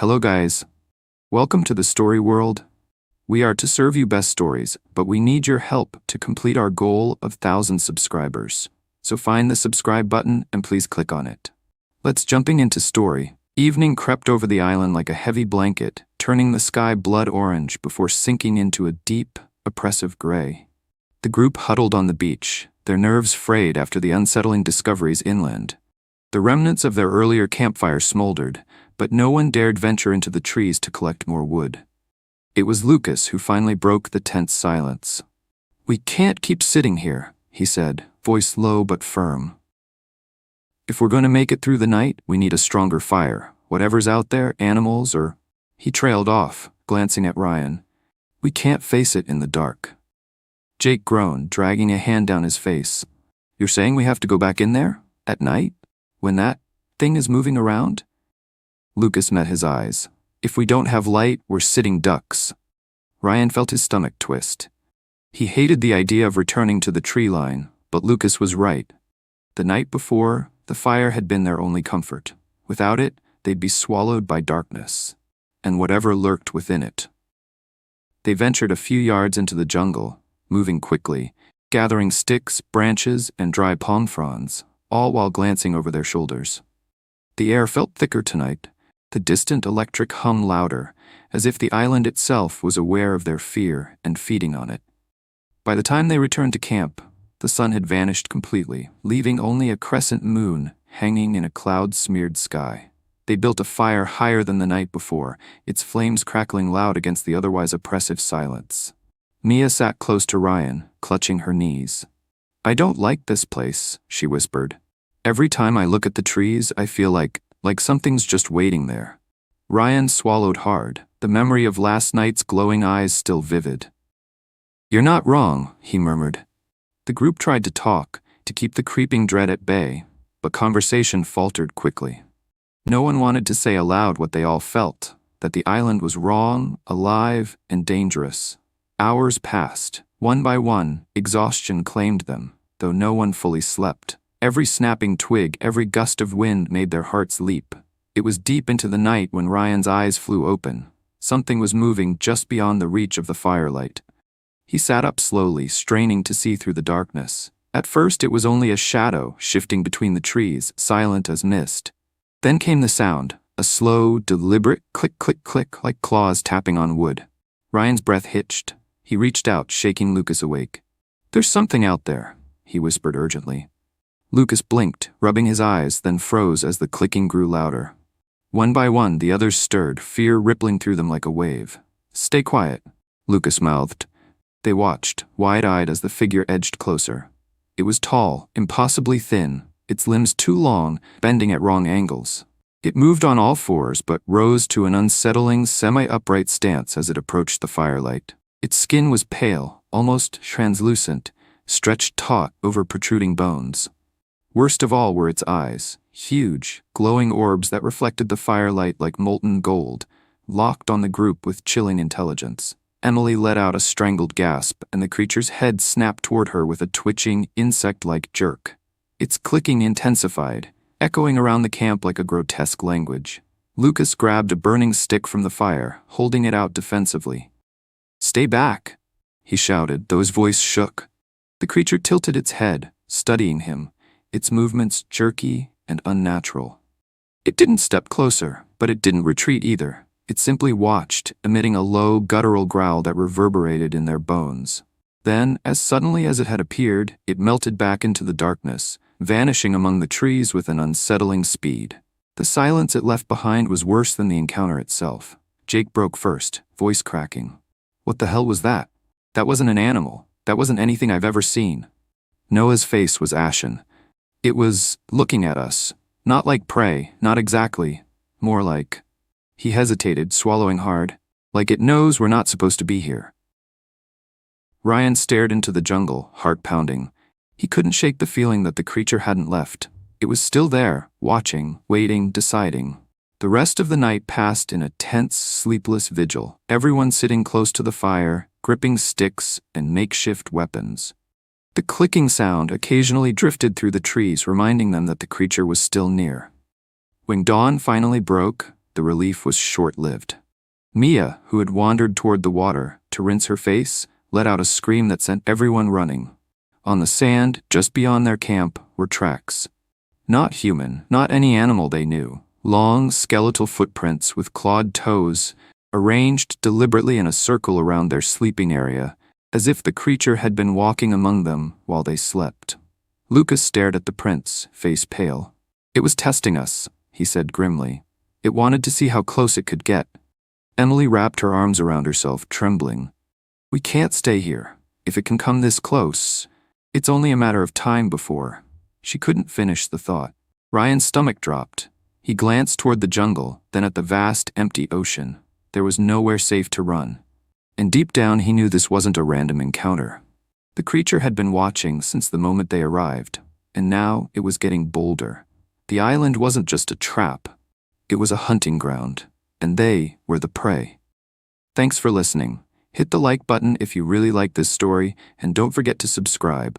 Hello guys. Welcome to the story world. We are to serve you best stories, but we need your help to complete our goal of 1,000 subscribers. So find the subscribe button and please click on it. Let's jumping into story. Evening crept over the island like a heavy blanket, turning the sky blood orange before sinking into a deep, oppressive gray. The group huddled on the beach, their nerves frayed after the unsettling discoveries inland. The remnants of their earlier campfire smoldered, but no one dared venture into the trees to collect more wood. It was Lucas who finally broke the tense silence. "We can't keep sitting here," he said, voice low but firm. "If we're going to make it through the night, we need a stronger fire. Whatever's out there, animals or—" He trailed off, glancing at Ryan. "We can't face it in the dark." Jake groaned, dragging a hand down his face. "You're saying we have to go back in there? At night? When that thing is moving around?" Lucas met his eyes. "If we don't have light, we're sitting ducks." Ryan felt his stomach twist. He hated the idea of returning to the tree line, but Lucas was right. The night before, the fire had been their only comfort. Without it, they'd be swallowed by darkness, and whatever lurked within it. They ventured a few yards into the jungle, moving quickly, gathering sticks, branches, and dry palm fronds, all while glancing over their shoulders. The air felt thicker tonight, the distant electric hum louder, as if the island itself was aware of their fear and feeding on it. By the time they returned to camp, the sun had vanished completely, leaving only a crescent moon hanging in a cloud-smeared sky. They built a fire higher than the night before, its flames crackling loud against the otherwise oppressive silence. Mia sat close to Ryan, clutching her knees. "I don't like this place," she whispered. "Every time I look at the trees, I feel like something's just waiting there." Ryan swallowed hard, the memory of last night's glowing eyes still vivid. "You're not wrong," he murmured. The group tried to talk, to keep the creeping dread at bay, but conversation faltered quickly. No one wanted to say aloud what they all felt, that the island was wrong, alive, and dangerous. Hours passed. One by one, exhaustion claimed them, though no one fully slept. Every snapping twig, every gust of wind made their hearts leap. It was deep into the night when Ryan's eyes flew open. Something was moving just beyond the reach of the firelight. He sat up slowly, straining to see through the darkness. At first it was only a shadow, shifting between the trees, silent as mist. Then came the sound, a slow, deliberate click, click, click, like claws tapping on wood. Ryan's breath hitched. He reached out, shaking Lucas awake. "There's something out there," he whispered urgently. Lucas blinked, rubbing his eyes, then froze as the clicking grew louder. One by one, the others stirred, fear rippling through them like a wave. "Stay quiet," Lucas mouthed. They watched, wide-eyed as the figure edged closer. It was tall, impossibly thin, its limbs too long, bending at wrong angles. It moved on all fours but rose to an unsettling, semi-upright stance as it approached the firelight. Its skin was pale, almost translucent, stretched taut over protruding bones. Worst of all were its eyes, huge, glowing orbs that reflected the firelight like molten gold, locked on the group with chilling intelligence. Emily let out a strangled gasp, and the creature's head snapped toward her with a twitching, insect-like jerk. Its clicking intensified, echoing around the camp like a grotesque language. Lucas grabbed a burning stick from the fire, holding it out defensively. "Stay back," he shouted, though his voice shook. The creature tilted its head, studying him, its movements jerky and unnatural. It didn't step closer, but it didn't retreat either. It simply watched, emitting a low, guttural growl that reverberated in their bones. Then, as suddenly as it had appeared, it melted back into the darkness, vanishing among the trees with an unsettling speed. The silence it left behind was worse than the encounter itself. Jake broke first, voice cracking. "What the hell was that? That wasn't an animal. That wasn't anything I've ever seen." Noah's face was ashen. "It was looking at us. Not like prey, not exactly. More like—" He hesitated, swallowing hard. "Like it knows we're not supposed to be here." Ryan stared into the jungle, heart pounding. He couldn't shake the feeling that the creature hadn't left. It was still there, watching, waiting, deciding. The rest of the night passed in a tense, sleepless vigil, everyone sitting close to the fire, gripping sticks and makeshift weapons. The clicking sound occasionally drifted through the trees, reminding them that the creature was still near. When dawn finally broke, the relief was short-lived. Mia, who had wandered toward the water to rinse her face, let out a scream that sent everyone running. On the sand, just beyond their camp, were tracks. Not human, not any animal they knew. Long, skeletal footprints with clawed toes, arranged deliberately in a circle around their sleeping area, as if the creature had been walking among them while they slept. Lucas stared at the prints, face pale. "It was testing us," he said grimly. "It wanted to see how close it could get." Emily wrapped her arms around herself, trembling. "We can't stay here. If it can come this close, it's only a matter of time before." She couldn't finish the thought. Ryan's stomach dropped. He glanced toward the jungle, then at the vast, empty ocean. There was nowhere safe to run. And deep down he knew this wasn't a random encounter. The creature had been watching since the moment they arrived, and now it was getting bolder. The island wasn't just a trap. It was a hunting ground, and they were the prey. Thanks for listening. Hit the like button if you really like this story, and don't forget to subscribe.